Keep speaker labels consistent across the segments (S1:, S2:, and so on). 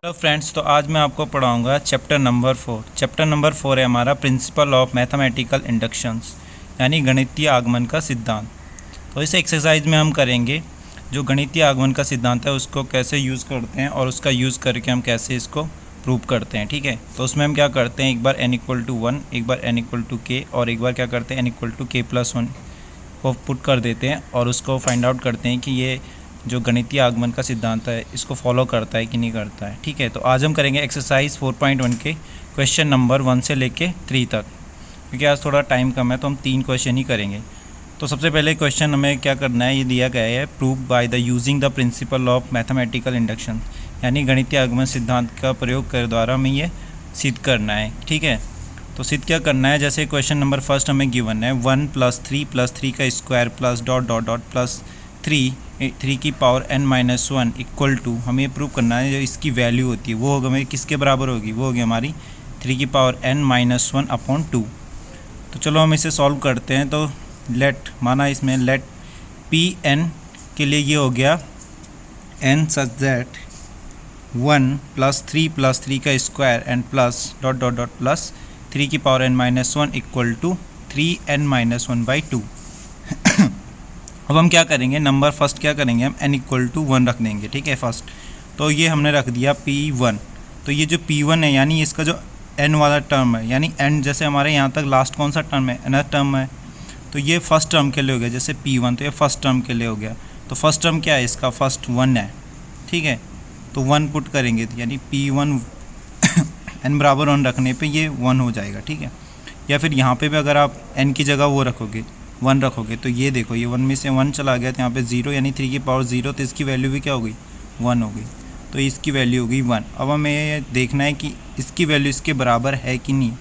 S1: Hello friends, तो आज मैं आपको पढ़ाऊंगा चैप्टर नंबर 4। चैप्टर नंबर 4 है हमारा प्रिंसिपल ऑफ मैथमेटिकल इंडक्शंस, यानी गणितीय आगमन का सिद्धांत। तो इस एक्सरसाइज में हम करेंगे जो गणितीय आगमन का सिद्धांत है उसको कैसे यूज़ करते हैं और उसका यूज़ करके हम कैसे इसको प्रूव करते हैं। ठीक है, तो उसमें हम क्या करते हैं, एक बार n=1, एक बार n=k और एक बार क्या करते हैं n=k+1 को पुट कर देते हैं और उसको फाइंड आउट करते हैं कि ये जो गणितीय आगमन का सिद्धांत है इसको फॉलो करता है कि नहीं करता है। ठीक है, तो आज हम करेंगे एक्सरसाइज 4.1 के क्वेश्चन नंबर 1 से लेके 3 तक, क्योंकि आज थोड़ा टाइम कम है तो हम 3 क्वेश्चन ही करेंगे। तो सबसे पहले क्वेश्चन हमें क्या करना है, ये दिया गया है prove by the using the principle of mathematical induction, यानी गणितीय आगमन सिद्धांत का प्रयोग कर द्वारा हमें ये सिद्ध करना है। ठीक है, तो सिद्ध क्या करना है, जैसे क्वेश्चन नंबर फर्स्ट हमें गिवन है 1 + 3 का square plus dot dot dot plus 3 की पावर n-1 इक्वल टू, हमें प्रूव करना है जो इसकी वैल्यू होती है वो हमें किसके बराबर होगी, वो होगी हमारी 3 की पावर n-1/2। तो चलो हम इसे सॉल्व करते हैं। तो लेट माना इसमें लेट Pn के लिए ये हो गया n सच दैट 1 + 3 का square and plus dot dot dot plus 3 की power n-1 equal to 3n-1/2। अब हम क्या करेंगे, नंबर फर्स्ट क्या करेंगे, हम n=1 रख देंगे। ठीक है, फर्स्ट तो ये हमने रख दिया P1। तो ये जो P1 है यानी इसका जो n वाला टर्म है, यानी n जैसे हमारे यहाँ तक लास्ट कौन सा टर्म है, nth टर्म है, तो ये फर्स्ट टर्म के लिए हो गया। जैसे P1 तो ये फर्स्ट टर्म के लिए हो गया। तो फर्स्ट टर्म क्या है, इसका फर्स्ट 1 है। ठीक है, तो 1 पुट करेंगे यानी P1 n=1 रखने पे ये 1 हो जाएगा। ठीक है, या फिर यहाँ पे भी अगर आप n की जगह वो रखोगे 1 रखोगे तो ये देखो ये 1 में से 1 चला गया तो यहाँ पे 0 यानी 3 की पावर 0, तो इसकी वैल्यू भी क्या हो गई, 1 हो गई। तो इसकी वैल्यू हो गई 1। अब हमें ये देखना है कि इसकी वैल्यू इसके बराबर है कि नहीं।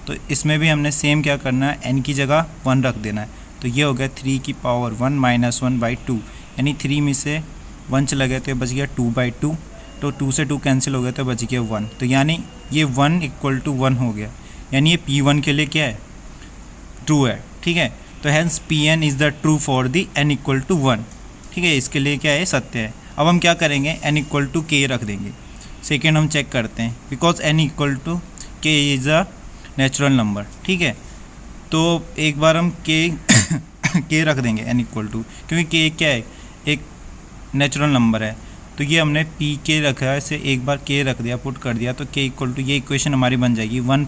S1: तो इसमें भी हमने सेम क्या करना है, n की जगह 1 रख देना है। तो ये हो गया 3 की पावर 1-1/2, यानी 3 में से 1 चला गया तो ये बच गया 2/2। तो 2 से 2 कैंसिल हो गया तो बच गया 1। तो यानी ये 1 = 1 हो गया, यानी ये P1 के लिए क्या है, ट्रू है। ठीक है, तो hence Pn is the true for the n=1। ठीक है, इसके लिए क्या है, सत्य है। अब हम क्या करेंगे, n=k रख देंगे। सेकेंड हम चेक करते हैं, because n=k is a natural number. ठीक है, तो एक बार हम k रख देंगे n=, क्योंकि k क्या है, एक नेचुरल नंबर है। तो ये हमने pk रखा है, इसे एक बार k रख दिया, पुट कर दिया, तो k ये इक्वेशन हमारी बन जाएगी 1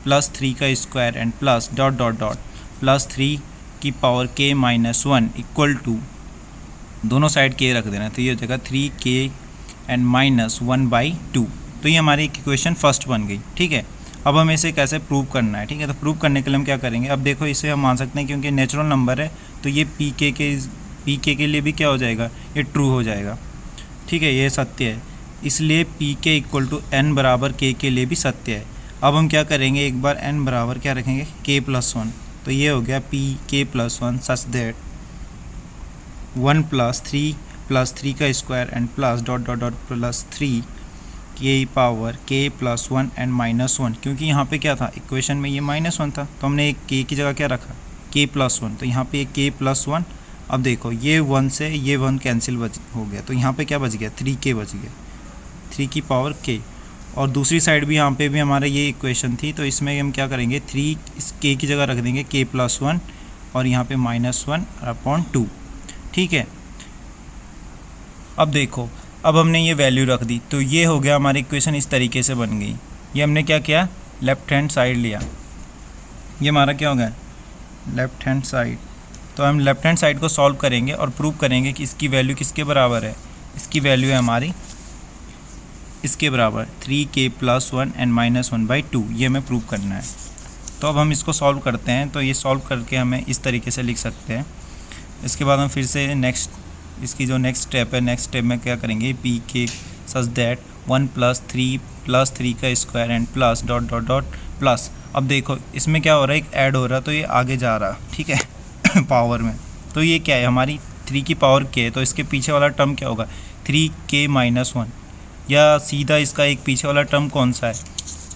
S1: + 3 का square and plus dot dot dot plus 3 की पावर k-1 इक्वल टू, दोनों साइड k रख देना, तो ये हो जाएगा 3k एंड -1/2। तो ये हमारी इक्वेशन फर्स्ट बन गई। ठीक है, अब हमें इसे कैसे प्रूव करना है। ठीक है, तो प्रूव करने के लिए हम क्या करेंगे, अब देखो इसे हम मान सकते हैं क्योंकि नेचुरल नंबर है तो ये pk के लिए भी क्या हो जाएगा, ये ट्रू हो जाएगा। ठीक है, ये सत्य है, इसलिए pk = n = k के लिए भी सत्य है। अब हम क्या करेंगे, एक बार n बराबर क्या रखेंगे, k+1। तो ये हो गया pk+1 सच दैट 1 + 3 का square and plus dot dot dot plus 3 की पावर k+1 एंड -1, क्योंकि यहाँ पे क्या था, इक्वेशन में ये -1 था तो हमने एक k की जगह क्या रखा, k+1। तो यहाँ पे k+1। अब देखो ये 1 से ये 1 कैंसिल हो गया, तो यहाँ पे क्या बच गया, 3k बच गया, 3 की पावर k। और दूसरी साइड भी यहाँ पे भी हमारा ये इक्वेशन थी, तो इसमें हम क्या करेंगे, 3 इस k की जगह रख देंगे k+1 और यहाँ पे -1/2। ठीक है, अब देखो अब हमने ये वैल्यू रख दी, तो ये हो गया हमारी इक्वेशन इस तरीके से बन गई। ये हमने क्या किया, लेफ़्ट हैंड साइड लिया, ये हमारा क्या हो गया, लेफ़्ट हैंड साइड। तो हम लेफ़्ट हैंड साइड को सॉल्व करेंगे और प्रूव करेंगे कि इसकी वैल्यू किसके बराबर है, इसकी वैल्यू है हमारी इसके बराबर 3k+1 एंड -1/2, ये हमें प्रूव करना है। तो अब हम इसको सॉल्व करते हैं, तो ये सॉल्व करके हमें इस तरीके से लिख सकते हैं। इसके बाद हम फिर से इसकी जो नेक्स्ट स्टेप है, नेक्स्ट स्टेप में क्या करेंगे, pk सच दैट 1 + 3 का square and plus dot dot dot plus. अब देखो इसमें क्या हो रहा है, एक ऐड हो रहा है तो ये आगे जा रहा। ठीक है पावर में, तो ये क्या है, हमारी 3 की पावर k, तो इसके पीछे वाला टर्म क्या होगा, 3k-1, या सीधा इसका एक पीछे वाला टर्म कौन सा है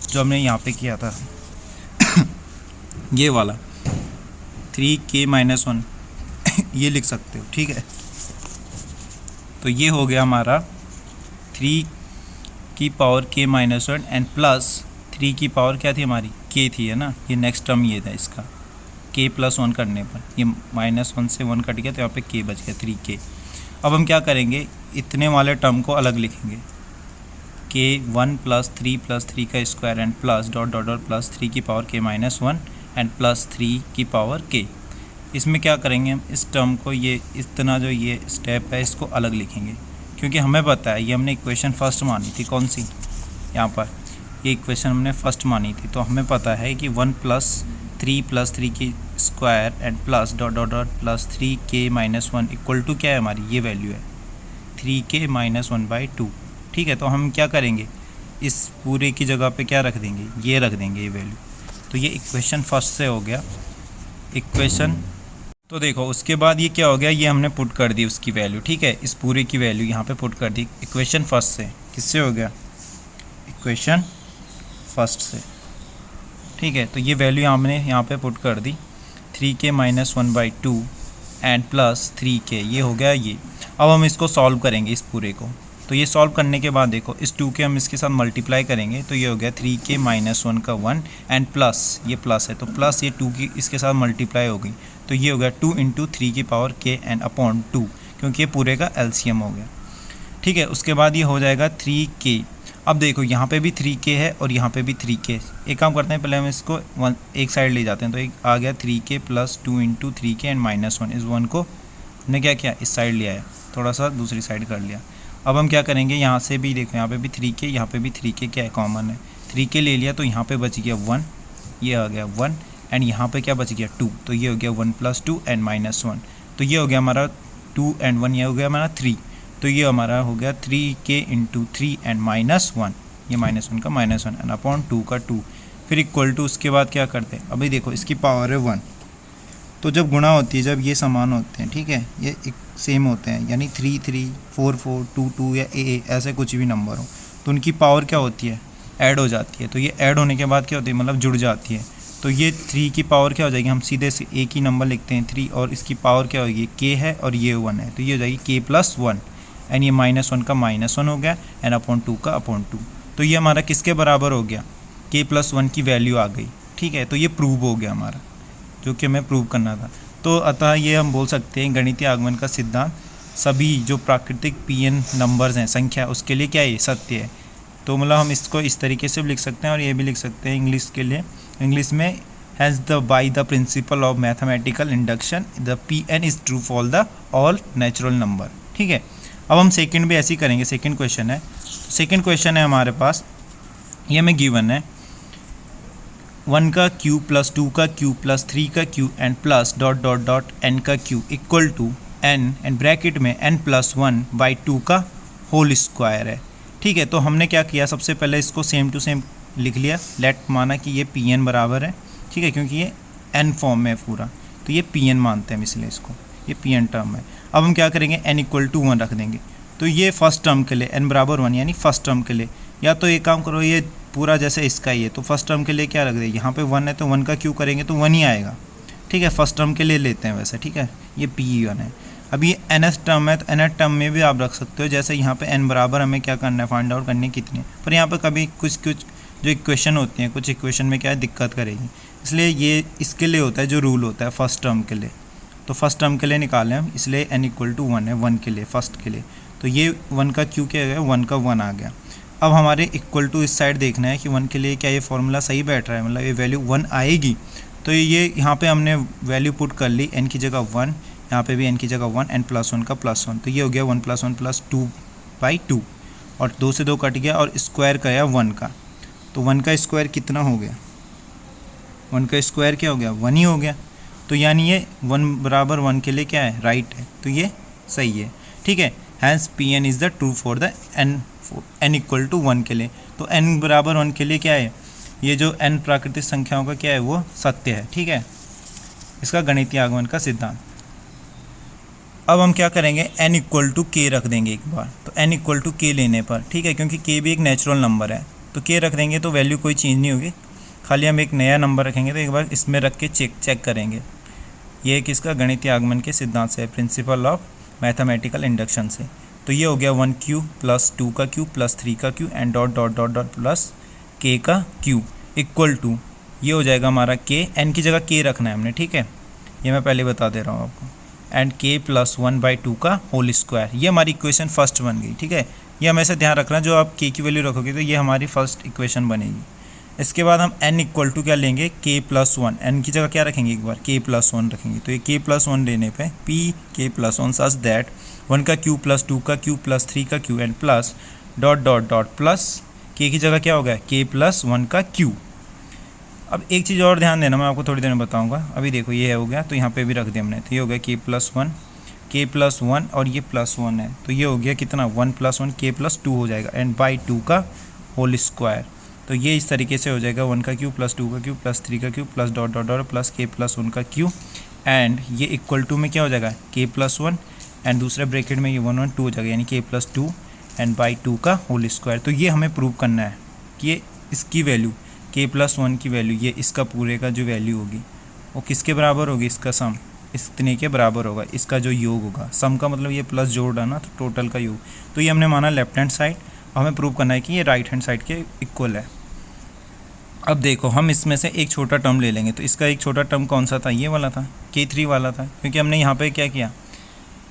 S1: जो हमने यहाँ पे किया था ये वाला 3k-1 ये लिख सकते हो। ठीक है, तो ये हो गया हमारा की power k minus 1 and plus 3 की पावर क्या थी हमारी k थी, है ना। ये नेक्स्ट टर्म ये था इसका, k प्लस 1 करने पर ये -1 से 1 कट गया तो यहाँ पे k बच गया 3k। अब हम क्या करेंगे, इतने वाले टर्म को अलग लिखेंगे, k 1 प्लस 3 का square and plus dot dot dot plus 3 की power k minus 1 and plus 3 की पावर k। इसमें क्या करेंगे हम, इस टर्म को ये इतना जो ये स्टेप है इसको अलग लिखेंगे, क्योंकि हमें पता है ये हमने इक्वेशन फर्स्ट मानी थी, कौन सी, यहाँ पर ये इक्वेशन हमने फर्स्ट मानी थी। तो हमें पता है कि 1 प्लस 3 की square and plus dot dot dot plus 3k minus 1 equal to क्या है हमारी, ये वैल्यू है 3k माइनस 1/2। ठीक है, तो हम क्या करेंगे, इस पूरे की जगह पे क्या रख देंगे, ये रख देंगे ये वैल्यू। तो ये इक्वेशन फर्स्ट से हो गया इक्वेशन। तो देखो उसके बाद ये क्या हो गया, ये हमने पुट कर दी उसकी वैल्यू। ठीक है, इस पूरे की वैल्यू यहाँ पे पुट कर दी इक्वेशन फर्स्ट से। किससे हो गया, इक्वेशन फर्स्ट से। ठीक है, तो ये वैल्यू हमने यहाँ पे पुट कर दी 3k minus 1/2 and plus 3k, ये हो गया ये। अब हम इसको सॉल्व करेंगे इस पूरे को। तो ये सॉल्व करने के बाद देखो इस 2 के हम इसके साथ मल्टीप्लाई करेंगे तो ये हो गया 3k माइनस 1 का 1 एंड प्लस ये प्लस है तो प्लस ये 2 की इसके साथ मल्टीप्लाई हो गई तो ये हो गया 2 × 3 की पावर k एंड अपॉन 2, क्योंकि ये पूरे का एलसीएम हो गया। ठीक है, उसके बाद ये हो जाएगा 3k। अब देखो यहाँ पे भी 3k है और यहाँ पे भी 3k। एक काम करते हैं, पहले हम इसको एक साइड ले जाते हैं। तो एक आ गया 3k plus 2 × 3k and minus 1। इस 1 को हमने क्या किया, इस साइड लिया है, थोड़ा सा दूसरी साइड कर लिया। अब हम क्या करेंगे, यहाँ से भी देखो यहाँ पे भी 3k, यहाँ पे भी 3k क्या है, कॉमन है। 3k ले लिया तो यहाँ पे बच गया 1, ये आ गया 1 एंड यहाँ पे क्या बच गया 2, तो ये हो गया 1 + 2 एंड -1। तो ये हो गया हमारा 2 एंड 1, ये हो गया हमारा 3। तो ये हमारा हो गया 3k × 3 एंड -1, ये -1 का -1 एंड अपॉन 2 का 2। फिर इक्वल टू, उसके बाद क्या करते हैं, अभी देखो इसकी पावर है 1। तो जब गुणा होती है, जब ये समान होते हैं, ठीक है, ये एक सेम होते हैं, यानी 3 3 4 4 2 2 या a ऐसे कुछ भी नंबर हो तो उनकी पावर क्या होती है, ऐड हो जाती है। तो ये ऐड होने के बाद क्या होती है, मतलब जुड़ जाती है। तो ये 3 की पावर क्या हो जाएगी, हम सीधे से एक ही नंबर लिखते हैं 3, और इसकी पावर क्या होगी, k है और ये 1 है, तो ये हो जाएगी k + 1 एंड ये -1 का -1 हो गया एंड अपॉन 2 का अपॉन 2। तो ये हमारा किसके बराबर हो गया, k + 1 की वैल्यू आ गई। ठीक है, तो ये प्रूव हो गया हमारा, जो कि हमें प्रूव करना था। तो अतः ये हम बोल सकते हैं गणितीय आगमन का सिद्धांत सभी जो प्राकृतिक pn नंबर्स हैं, संख्या, उसके लिए क्या है, सत्य है। तो मतलब हम इसको इस तरीके से भी लिख सकते हैं और ये भी लिख सकते हैं इंग्लिश के लिए, इंग्लिश में has the by the principle of mathematical induction the pn is true for the all natural number. ठीक है, अब हम सेकंड भी ऐसे ही करेंगे। सेकंड क्वेश्चन है, सेकंड क्वेश्चन है हमारे पास, ये हमें गिवन है 1 का क्यूब प्लस 2 का क्यूब प्लस 3 का cube and plus dot dot dot n का cube equal to n and bracket में n+1/2 का होल स्क्वायर है। ठीक है, तो हमने क्या किया, सबसे पहले इसको सेम टू सेम लिख लिया, लेट माना कि ये pn बराबर है। ठीक है, क्योंकि ये n फॉर्म में है पूरा, तो ये pn मानते हैं हम, इसलिए इसको ये pn टर्म है। अब हम क्या करेंगे, n = 1 रख देंगे। तो ये फर्स्ट टर्म के लिए n = 1 यानी फर्स्ट टर्म के लिए, या तो एक काम करो, ये पूरा जैसे इसका ही है तो फर्स्ट टर्म के लिए क्या रख देंगे, यहाँ पे 1 है तो 1 का क्यू करेंगे तो 1 ही आएगा। ठीक है, फर्स्ट टर्म के लिए लेते हैं वैसे। ठीक है, ये p1 है। अब ये nth टर्म है तो nth टर्म में भी आप रख सकते हो, जैसे यहाँ पे n बराबर हमें क्या करना है, फाइंड आउट करनी कितनी है। पर यहाँ पर कभी कुछ जो इक्वेशन होती हैं, कुछ इक्वेशन में क्या है, दिक्कत करेगी, इसलिए ये इसके लिए होता है जो रूल होता है फर्स्ट टर्म के लिए। तो फर्स्ट टर्म के लिए निकालें हम, इसलिए n = 1 है 1 के लिए, फर्स्ट के लिए। तो ये 1 का क्यू क्या गया, 1 का 1 आ गया। अब हमारे इक्वल टू इस साइड देखना है कि 1 के लिए क्या ये फॉर्मूला सही बैठ रहा है, मतलब ये वैल्यू 1 आएगी। तो ये यहाँ पे हमने वैल्यू पुट कर ली, n की जगह 1, यहाँ पे भी n की जगह 1 एंड +1 का +1। तो ये हो गया 1 + 1 + 2/2 और 2 से 2 कट गया और स्क्वायर कराया 1 का। तो 1 का स्क्वायर कितना हो गया, 1 का स्क्वायर क्या हो गया, 1 ही हो गया। तो यानी ये 1 = 1 के लिए क्या है, राइट है, तो ये सही है। ठीक है, hence pn is the true for the n = 1 के लिए। तो n = 1 के लिए क्या है, ये जो n प्राकृतिक संख्याओं का क्या है, वो सत्य है। ठीक है, इसका गणितीय आगमन का सिद्धांत। अब हम क्या करेंगे, n = k रख देंगे एक बार। तो n = k लेने पर, ठीक है, क्योंकि k भी एक नेचुरल नंबर है, तो k रख देंगे तो वैल्यू कोई चेंज नहीं होगी, खाली हम एक नया नंबर रखेंगे। तो एक बार इसमें रख के चेक करेंगे। ये किसका, गणितीय आगमन के सिद्धांत से, प्रिंसिपल ऑफ मैथमेटिकल इंडक्शन से। तो ये हो गया 1 क्यूब प्लस 2 का क्यूब प्लस 3 का cube and dot dot dot dot plus के का क्यूब इक्वल टू ये हो जाएगा हमारा के, एन की जगह के रखना है हमने, ठीक है, ये मैं पहले बता दे रहा हूँ आपको, एंड के प्लस 1/2 का होल स्क्वायर। ये हमारी इक्वेशन फर्स्ट बन गई, ठीक है। ये हमेशा ध्यान रखना, जो आप के की वैल्यू रखोगे तो ये हमारी फर्स्ट इक्वेशन बनेगी। इसके बाद हम n इक्वल टू क्या लेंगे, के प्लस 1, एन की जगह क्या रखेंगे, एक बार के प्लस 1 रखेंगे, तो ये के प्लस 1 लेने पे पी के प्लस 1 सच दैट 1 का क्यूब प्लस 2 का क्यूब प्लस 3 का cube and plus dot dot dot plus के की जगह क्या हो गया, के प्लस 1 का क्यूब। अब एक चीज़ और ध्यान देना, मैं आपको थोड़ी देर में बताऊंगा। अभी देखो ये हो गया, तो यहाँ पे भी रख दिया हमने, तो ये हो गया के प्लस 1 और ये प्लस 1 है, तो ये हो गया कितना 1 + 1 के प्लस 2 हो जाएगा एंड बाई 2 का होल स्क्वायर। तो ये इस तरीके से हो जाएगा 1 का क्यूब प्लस 2 का क्यूब प्लस 3 का cube plus dot dot dot plus के प्लस 1 का क्यूब एंड ये इक्वल टू में क्या हो जाएगा, के प्लस 1 एंड दूसरे ब्रैकेट में ये 1 1 2 हो जाएगा, यानी के प्लस 2 एंड बाई 2 का होल स्क्वायर। तो ये हमें प्रूव करना है कि ये इसकी वैल्यू के प्लस 1 की वैल्यू, ये इसका पूरे का जो वैल्यू होगी वो किसके बराबर होगी, इसका सम इतने के बराबर होगा, इसका जो योग होगा, सम का मतलब ये प्लस जोड़ है ना, तो टोटल का योग। तो ये हमने माना लेफ्ट हैंड साइड, हमें प्रूव करना है कि ये राइट हैंड साइड के इक्वल है। अब देखो हम इसमें से एक छोटा टर्म ले लेंगे, तो इसका एक छोटा टर्म कौन सा था, ये वाला था, K3 वाला था, क्योंकि हमने यहाँ पे क्या किया,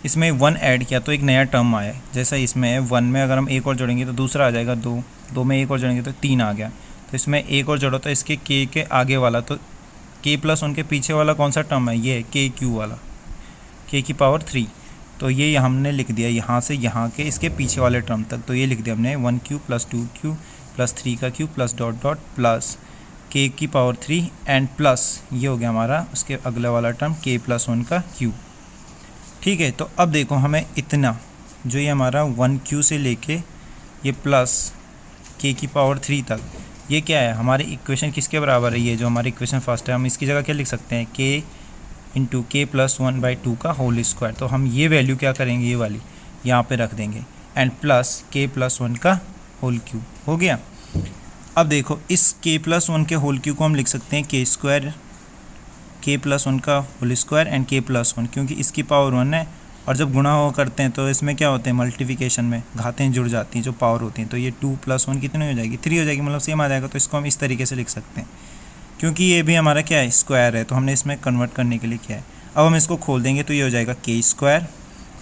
S1: इसमें 1 ऐड किया तो एक नया टर्म आया। जैसा इसमें है 1 में अगर हम एक और जोड़ेंगे तो दूसरा आ जाएगा 2, 2 में एक और जोड़ेंगे तो 3 आ गया, तो इसमें एक और जोड़ो तो इसके K के आगे वाला, तो K प्लस 1 के पीछे वाला कौन सा टर्म है, ये है KQ वाला, K की पावर 3। तो ये हमने लिख दिया यहाँ से यहाँ के इसके पीछे वाले टर्म तक, तो ये लिख दिया हमने 1 क्यूब प्लस 2 क्यूब प्लस 3 का cube plus dot dot plus के की पावर 3 एंड प्लस ये हो गया हमारा उसके अगला वाला टर्म के प्लस 1 का क्यूब, ठीक है। तो अब देखो हमें इतना जो ये हमारा 1 क्यू से लेके ये प्लस के की पावर 3 तक, ये क्या है, हमारी इक्वेशन किसके बराबर है, ये जो हमारी इक्वेशन फर्स्ट है, हम इसकी जगह क्या लिख सकते हैं, के इंटू के प्लस 1/2 का होल स्क्वायर। तो हम ये वैल्यू क्या करेंगे, ये वाली यहाँ पे रख देंगे एंड प्लस के प्लस 1 का होल क्यूब हो गया। अब देखो इस के प्लस 1 के होल क्यूब को हम लिख सकते हैं के स्क्वायर, के प्लस 1 का होल स्क्वायर एंड के प्लस 1, क्योंकि इसकी पावर 1 है और जब गुणा हो करते हैं तो इसमें क्या होते हैं, मल्टीप्लिकेशन में घातें जुड़ जाती हैं जो पावर होती हैं, तो ये 2 + 1 कितनी हो जाएगी, 3 हो जाएगी, मतलब सेम आ जाएगा। तो इसको हम इस तरीके से लिख सकते हैं, क्योंकि ये भी हमारा क्या है, स्क्वायर है, तो हमने इसमें कन्वर्ट करने के लिए किया है। अब हम इसको खोल देंगे तो ये हो जाएगा के स्क्वायर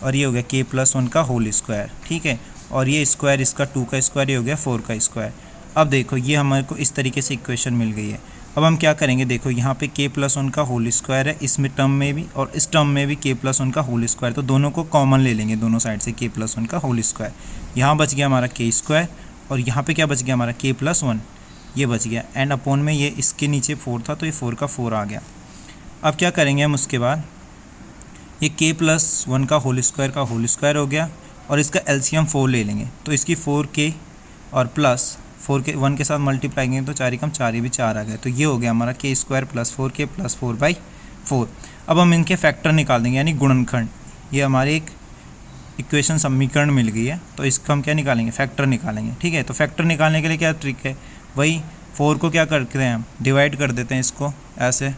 S1: और ये हो गया के प्लस 1 का होल स्क्वायर, ठीक है, और ये स्क्वायर इसका 2 का स्क्वायर, ये हो गया 4 का स्क्वायर। अब देखो ये हमारे को इस तरीके से इक्वेशन मिल गई है। अब हम क्या करेंगे, देखो यहाँ पे के प्लस 1 का होल स्क्वायर है, इसमें टर्म में भी और इस टर्म में भी के प्लस 1 का होल स्क्वायर, तो दोनों को कॉमन ले लेंगे, दोनों साइड से के प्लस 1 का होल स्क्वायर। यहाँ बच गया हमारा के स्क्वायर और यहाँ पे क्या बच गया हमारा के प्लस 1, ये बच गया एंड अपॉन में ये इसके नीचे 4 था तो ये 4 का 4 आ गया। अब क्या करेंगे हम, उसके बाद ये के प्लस 1 का होल स्क्वायर हो गया और इसका एलसीएम 4 ले लेंगे, तो इसकी 4k और प्लस 4 के 1 के साथ मल्टीप्लाई करेंगे तो 4 कम 4, ये भी 4 आ गया, तो ये हो गया हमारा के स्क्वायर प्लस 4k प्लस 4/4। अब हम इनके फैक्टर निकाल देंगे, यानी गुणनखंड। ये हमारी एक इक्वेशन समीकरण मिल गई है, तो इसका हम क्या निकालेंगे, फैक्टर निकालेंगे, ठीक है। तो फैक्टर निकालने के लिए क्या ट्रिक है, वही 4 को क्या करते हैं हम, डिवाइड कर देते हैं इसको ऐसे,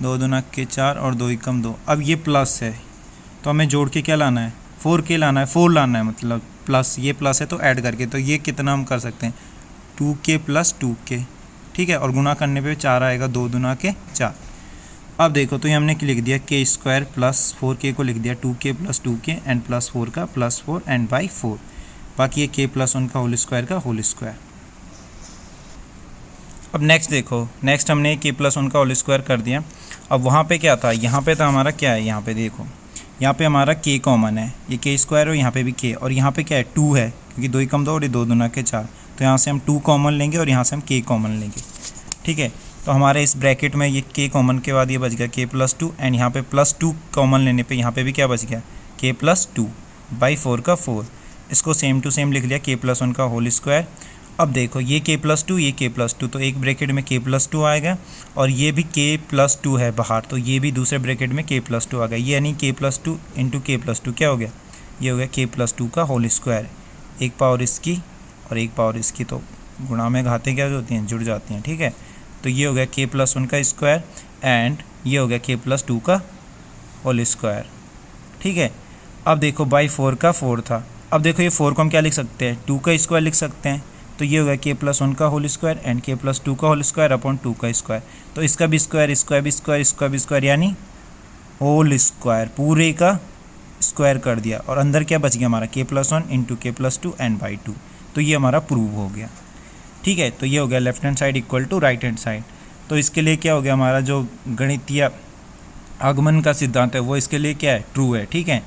S1: 2 दूना के 4 और 2 एकम 2। अब ये प्लस है तो हमें जोड़ के क्या लाना है, 4k लाना है, 4 लाना है, मतलब प्लस, ये प्लस है तो ऐड करके, तो ये कितना हम कर सकते हैं 2k प्लस 2k, ठीक है, और गुना करने पे 4 आएगा, 2 दूना के 4। अब देखो तो ये हमने लिख दिया के स्क्वायर प्लस 4k को लिख दिया 2k plus 2k and plus 4 का प्लस 4 एंड बाई 4, बाकी ये के प्लस 1 का होल स्क्वायर का होल स्क्वायर। अब नेक्स्ट देखो, नेक्स्ट हमने के प्लस 1 का होल स्क्वायर कर दिया। अब वहाँ पे क्या था, यहाँ पे था हमारा क्या है, यहाँ पे देखो, यहाँ पे हमारा k कॉमन है, ये के स्क्वायर और यहाँ पे भी k, और यहाँ पे क्या है 2 है, क्योंकि 2 एकम 2 और ये 2 दूना के 4, तो यहाँ से हम 2 कॉमन लेंगे और यहाँ से हम k कॉमन लेंगे, ठीक है। तो हमारे इस ब्रैकेट में ये k कॉमन के बाद ये बच गया k प्लस 2 एंड यहाँ पे प्लस 2 कॉमन लेने पे यहाँ पे भी क्या बच गया k प्लस 2/4 का 4। इसको सेम टू सेम लिख लिया k प्लस 1 का होल स्क्वायर। अब देखो ये k प्लस 2, ये k प्लस 2, तो एक ब्रैकेट में k प्लस 2 आएगा और ये भी k प्लस 2 है बाहर, तो ये भी दूसरे ब्रैकेट में k प्लस 2 आ गया, ये यानी k plus 2 into k plus 2 क्या हो गया, ये हो गया k प्लस 2 का होल स्क्वायर, एक पावर इसकी और एक पावर इसकी, तो गुणा में घातें क्या होती हैं, जुड़ जाती हैं, ठीक है। तो ये हो गया k प्लस 1 का स्क्वायर एंड ये हो गया k प्लस 2 का होल स्क्वायर, ठीक है। अब देखो बाई 4 का 4 था। अब देखो ये 4 को हम क्या लिख सकते हैं, 2 का स्क्वायर लिख सकते हैं। तो ये होगा k+1 का होल स्क्वायर एंड k+2 का होल स्क्वायर अपॉन 2 का स्क्वायर। तो इसका भी स्क्वायर, इसका भी स्क्वायर, इसका भी स्क्वायर, यानी होल स्क्वायर पूरे का स्क्वायर कर दिया। और अंदर क्या बच गया हमारा, k+1 into k+2 and by 2। तो ये हमारा प्रूव हो गया। ठीक है, तो ये हो गया left hand side equal to right hand side. तो इसके लिए क्या हो गया, हमारा जो गणितीय आगमन का सिद्धांत है वो इसके लिए क्या है, ट्रू है। ठीक है,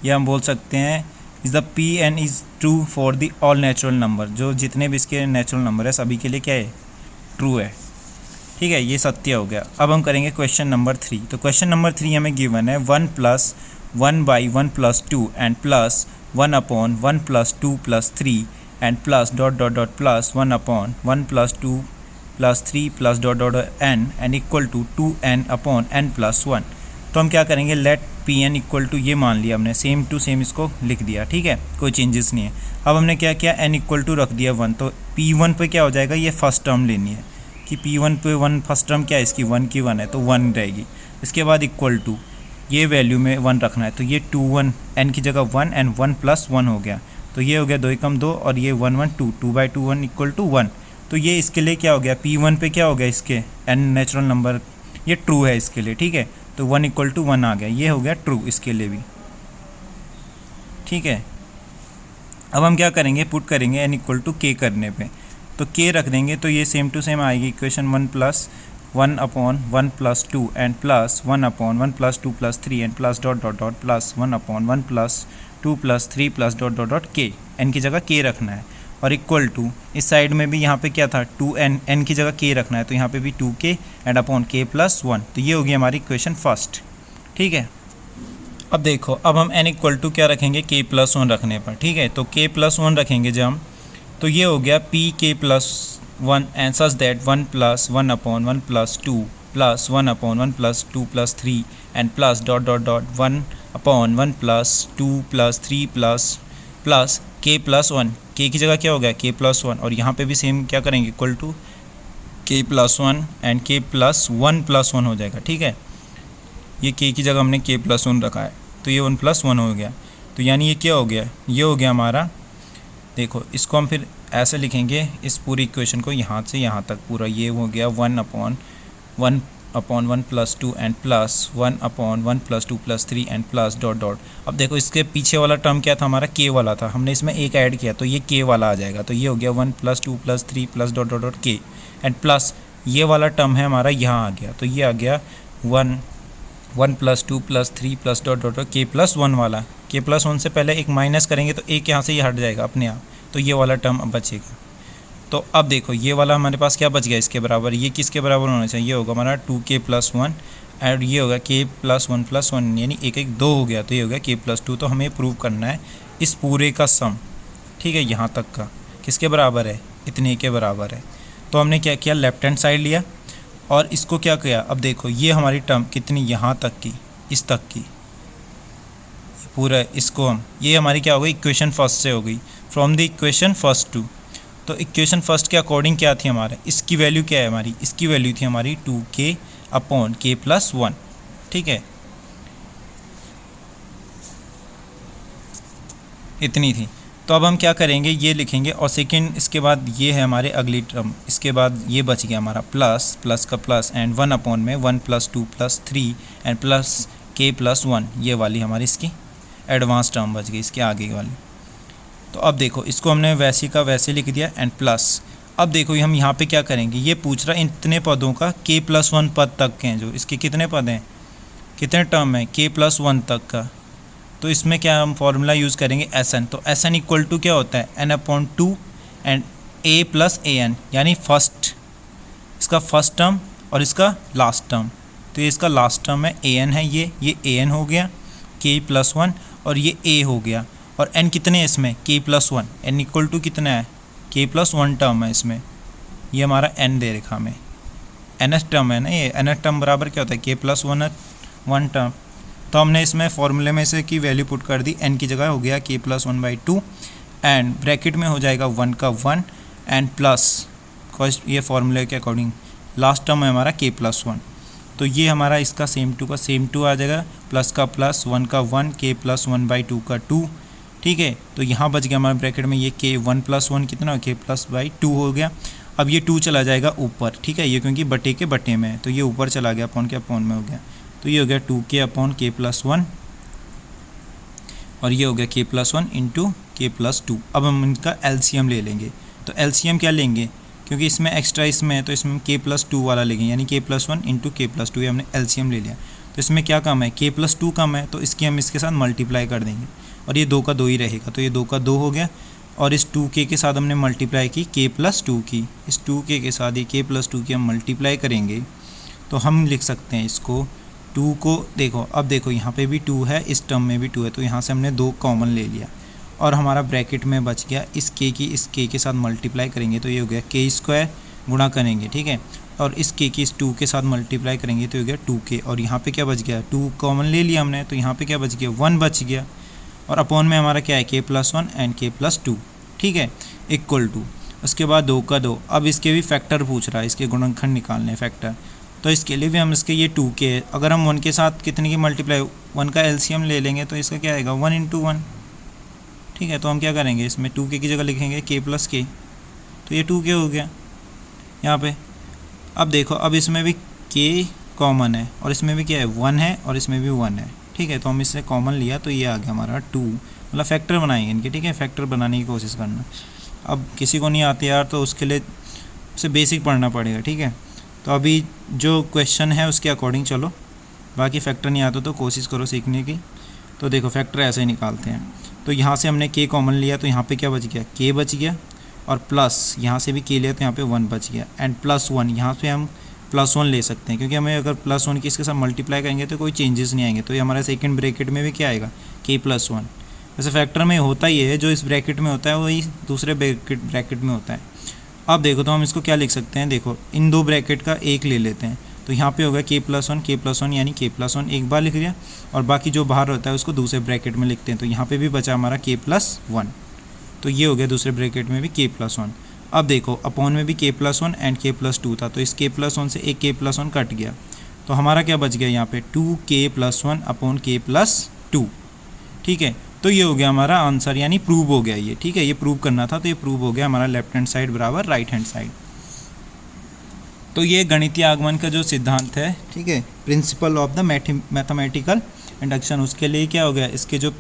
S1: ये हम बोल सकते हैं is the Pn is true for the all natural number, जो जितने भी इसके नेचुरल नंबर है सभी के लिए क्या है, ट्रू है। ठीक है, ये सत्य हो गया। अब हम करेंगे क्वेश्चन नंबर 3। तो क्वेश्चन नंबर 3 हमें गिवन है 1 + 1/1 + 2 and plus 1/1 + 2 + 3 and plus dot dot dot plus 1/1 + 2 + 3 plus dot dot n and equal to 2n/n+1। तो हम क्या करेंगे, लेट Pn इक्वल टू, ये मान लिया हमने, सेम टू सेम इसको लिख दिया। ठीक है, कोई चेंजेस नहीं है। अब हमने क्या किया, n इक्वल टू रख दिया 1। तो P1 पे क्या हो जाएगा, ये फर्स्ट टर्म लेनी है कि P1 पे 1 फर्स्ट टर्म क्या है इसकी, 1 की 1 है तो 1 रहेगी। इसके बाद इक्वल टू, ये वैल्यू में 1 रखना है। तो ये 2 n की जगह 1 एंड 1 + 1 हो गया। तो ये हो गया 2 × 2 और ये 1 1 2 2/2 1 इक्वल टू 1। तो ये इसके लिए क्या हो गया, P1 पे क्या हो गया, इसके n नेचुरल नंबर, ये ट्रू है इसके लिए। ठीक है, तो 1 = 1 आ गया, ये हो गया ट्रू इसके लिए भी। ठीक है, अब हम क्या करेंगे, पुट करेंगे n = k करने पे। तो k रख देंगे तो ये सेम टू सेम आएगी equation 1 + 1/1 + 2 and plus 1/1 + 2 + 3 and plus dot dot dot plus 1/1 + 2 + 3 plus dot dot dot k, n की जगह k रखना है। और इक्वल टू, इस साइड में भी यहाँ पे क्या था, 2n, n की जगह k रखना है। तो यहाँ पे भी 2k एंड अपॉन k + 1। तो ये होगी हमारी इक्वेशन फर्स्ट। ठीक है, अब देखो, अब हम n = क्या रखेंगे, k + 1 रखने पर। ठीक है, तो k + 1 रखेंगे जब हम, तो ये हो गया Pk + 1 and such that 1 + 1/1 + 2 plus 1/1 + 2 + 3 and plus dot dot dot 1/1 + 2 + 3 plus k + 1, k की जगह क्या हो गया, k + 1। और यहाँ पे भी सेम क्या करेंगे, equal to k + 1 and k + 1 + 1 हो जाएगा। ठीक है, ये k की जगह हमने k + 1 रखा है तो ये 1 + 1 हो गया। तो यानी ये क्या हो गया, ये हो गया हमारा, देखो इसको हम फिर ऐसे लिखेंगे, इस पूरी इक्वेशन को यहाँ से यहाँ तक पूरा, ये हो गया 1/1 + 2 and plus 1/1 + 2 + 3 and plus dot dot. अब देखो इसके पीछे वाला टर्म क्या था हमारा, k वाला था, हमने इसमें एक ऐड किया तो ये k वाला आ जाएगा। तो ये हो गया 1 + 2 + 3 plus dot dot dot k and plus ये वाला टर्म है हमारा यहाँ आ गया। तो ये आ गया 1 + 2 + 3 प्लस डॉट डॉट k + 1 वाला। k + 1 से पहले एक माइनस करेंगे तो एक यहाँ से ये हट जाएगा अपने आप, तो ये वाला टर्म अब बचेगा। तो अब देखो ये वाला हमारे पास क्या बच गया इसके बराबर, ये किसके बराबर होना चाहिए, ये होगा हमारा 2k + 1 एंड ये होगा k + 1 + 1, यानी 1 1 2 हो गया। तो ये हो गया k + 2। तो हमें प्रूव करना है इस पूरे का सम, ठीक है, यहाँ तक का किसके बराबर है, इतने के बराबर है। तो हमने क्या किया, लेफ्ट हैंड साइड लिया और इसको क्या किया, अब देखो ये हमारी टर्म कितनी, यहाँ तक की, इस तक की, पूरा इसको हम, ये हमारी क्या हो गई, इक्वेशन फर्स्ट से हो गई, from the equation first to. तो इक्वेशन फर्स्ट के अकॉर्डिंग क्या थी हमारे, इसकी वैल्यू क्या है हमारी, इसकी वैल्यू थी हमारी 2k / k + 1। ठीक है, इतनी थी। तो अब हम क्या करेंगे, ये लिखेंगे और सेकंड इसके बाद ये है हमारे अगली टर्म, इसके बाद ये बच गया हमारा प्लस प्लस का प्लस एंड 1/1 में 1 + 2 + 3 एंड प्लस k + 1, ये वाली हमारी इसकी एडवांस टर्म बच गई, इसके आगे वाली। तो अब देखो इसको हमने वैसे का वैसे लिख दिया एंड प्लस। अब देखो हम यहाँ पे क्या करेंगे, ये पूछ रहा है इतने पदों का, k + 1 पद तक के हैं जो, इसके कितने पद हैं, कितने टर्म है, k + 1 तक का। तो इसमें क्या हम फॉर्मूला यूज़ करेंगे Sn। तो Sn = क्या होता है, n/2 एंड a + an, यानी फर्स्ट, इसका फर्स्ट टर्म और इसका लास्ट टर्म। तो ये इसका लास्ट टर्म है an है, ये an हो गया, k + 1 और ये a हो गया। और n कितने हैं इसमें, k + 1, n = कितना है, k + 1 टर्म है इसमें, ये हमारा n दे रखा में, nth टर्म है ना, ये nth टर्म बराबर क्या होता है, k + 1 टर्म। तो हमने इसमें फॉर्मूले में से की वैल्यू पुट कर दी, n की जगह हो गया k + 1/2 एंड ब्रैकेट में हो जाएगा 1 का 1 एंड प्लस, ये फॉर्मूले के अकॉर्डिंग लास्ट टर्म है हमारा k + 1। तो ये हमारा इसका सेम टू का सेम टू आ जाएगा, प्लस का प्लस, 1 का 1, k प्लस 1/2 का 2, ठीक है। तो यहाँ बच गया हमारे ब्रैकेट में ये k 1 + 1 कितना, k +/2 हो गया। अब ये 2 चला जाएगा ऊपर, ठीक है, ये क्योंकि बटे के बटे में है तो ये ऊपर चला गया, अपॉन के अपॉन में हो गया। तो ये हो गया 2k/k + 1 और ये हो गया k + 1 × k + 2। अब हम इनका एलसीएम ले लेंगे। तो एलसीएम क्या लेंगे, क्योंकि इसमें एक्स्ट्रा इसमें है तो इसमें k + 2 वाला लेंगे, यानी k + 1 × k + 2, ये हमने एलसीएम ले लिया। तो इसमें क्या कम है, k + 2 कम है, तो इसकी हम इसके साथ मल्टीप्लाई कर देंगे और ये 2 का 2 ही रहेगा, तो ये 2 का 2 हो गया। और इस 2k के साथ हमने मल्टीप्लाई की k + 2 की, इस 2k के साथ ये k + 2 की हम मल्टीप्लाई करेंगे तो हम लिख सकते हैं इसको 2 को, देखो अब देखो यहाँ पे भी 2 है, इस टर्म में भी 2 है, तो यहाँ से हमने 2 कॉमन ले लिया और हमारा ब्रैकेट में बच गया इस k की इस k के साथ मल्टीप्लाई करेंगे तो ये हो गया k² गुणा करेंगे, ठीक है, और इस k की इस 2 के साथ मल्टीप्लाई करेंगे तो हो गया 2k। और यहाँ पे क्या बच गया, 2 कॉमन ले लिया हमने, तो यहाँ पे क्या बच गया, 1 बच गया। और अपॉन में हमारा क्या है, k + 1 एंड k + 2, ठीक है, इक्वल टू, उसके बाद 2 का 2। अब इसके भी फैक्टर पूछ रहा है, इसके गुणनखंड निकालने फैक्टर, तो इसके लिए भी हम इसके ये 2k है, अगर हम 1 के साथ कितने की मल्टीप्लाई, 1 का एलसीएम ले लेंगे तो इसका क्या आएगा, 1 × 1, ठीक है। तो हम क्या करेंगे, इसमें 2k की जगह लिखेंगे k + k, तो ये 2k हो गया यहाँ पे। अब देखो, अब इसमें भी k कॉमन है और इसमें भी क्या है, 1 है और इसमें भी 1 है, ठीक है। तो हम इससे कॉमन लिया तो ये आ गया हमारा 2, मतलब फैक्टर बनाएंगे इनके, ठीक है, फैक्टर बनाने की कोशिश करना। अब किसी को नहीं आती यार तो उसके लिए उसे बेसिक पढ़ना पड़ेगा, ठीक है। तो अभी जो क्वेश्चन है उसके अकॉर्डिंग चलो, बाकी फैक्टर नहीं आता तो कोशिश करो सीखने की। तो देखो फैक्टर ऐसे ही निकालते हैं। तो यहाँ से हमने k कॉमन लिया तो यहाँ पे क्या बच गया, k बच गया, और प्लस यहाँ से भी k लिया तो यहाँ पे 1 बच गया, एंड +1 यहाँ पे हम +1 ले सकते हैं, क्योंकि हमें अगर +1 की इसके साथ मल्टीप्लाई करेंगे तो कोई चेंजेस नहीं आएंगे। तो ये हमारा सेकंड ब्रैकेट में भी क्या आएगा, k + 1। वैसे फैक्टर में होता ही है, जो इस ब्रैकेट में होता है वही दूसरे ब्रैकेट में होता है। अब देखो तो हम इसको क्या लिख सकते हैं, देखो इन दो ब्रैकेट का एक ले लेते हैं, तो यहाँ पे होगा k + 1 यानी k + 1 एक बार लिख लिया, और बाकी जो बाहर होता है उसको दूसरे ब्रैकेट में लिखते हैं। तो यहाँ पे भी बचा हमारा k + 1, तो ये हो गया दूसरे ब्रैकेट में भी k + 1। अब देखो अपॉन में भी k + 1 एंड k + 2 था, तो इस k + 1 से एक k + 1 कट गया, तो हमारा क्या बच गया यहाँ पे 2k + 1 अपॉन k + 2, ठीक है। तो ये हो गया हमारा आंसर, यानी प्रूव हो गया ये, ठीक है, ये प्रूव करना था तो ये प्रूव हो गया हमारा लेफ्ट हैंड साइड बराबर राइट हैंड साइड। तो ये गणितीय आगमन का जो सिद्धांत है, ठीक है, principle of the mathematical induction, उसके लिए क्या हो गया, इसके जो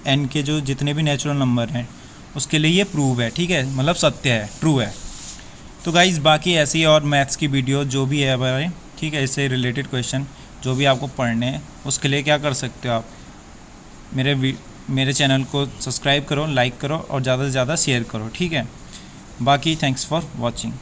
S1: n के जो जितने भी नेचुरल नंबर हैं उसके लिए ये प्रूव है, ठीक है, मतलब सत्य है, ट्रू है। तो गाइज बाकी ऐसी ही और मैथ्स की वीडियो जो भी है हमारे, ठीक है, इससे रिलेटेड क्वेश्चन जो भी आपको पढ़ने हैं उसके लिए क्या कर सकते हो आप, मेरे चैनल को सब्सक्राइब करो, लाइक करो और ज़्यादा से ज़्यादा शेयर करो, ठीक है। बाकी थैंक्स फॉर वॉचिंग।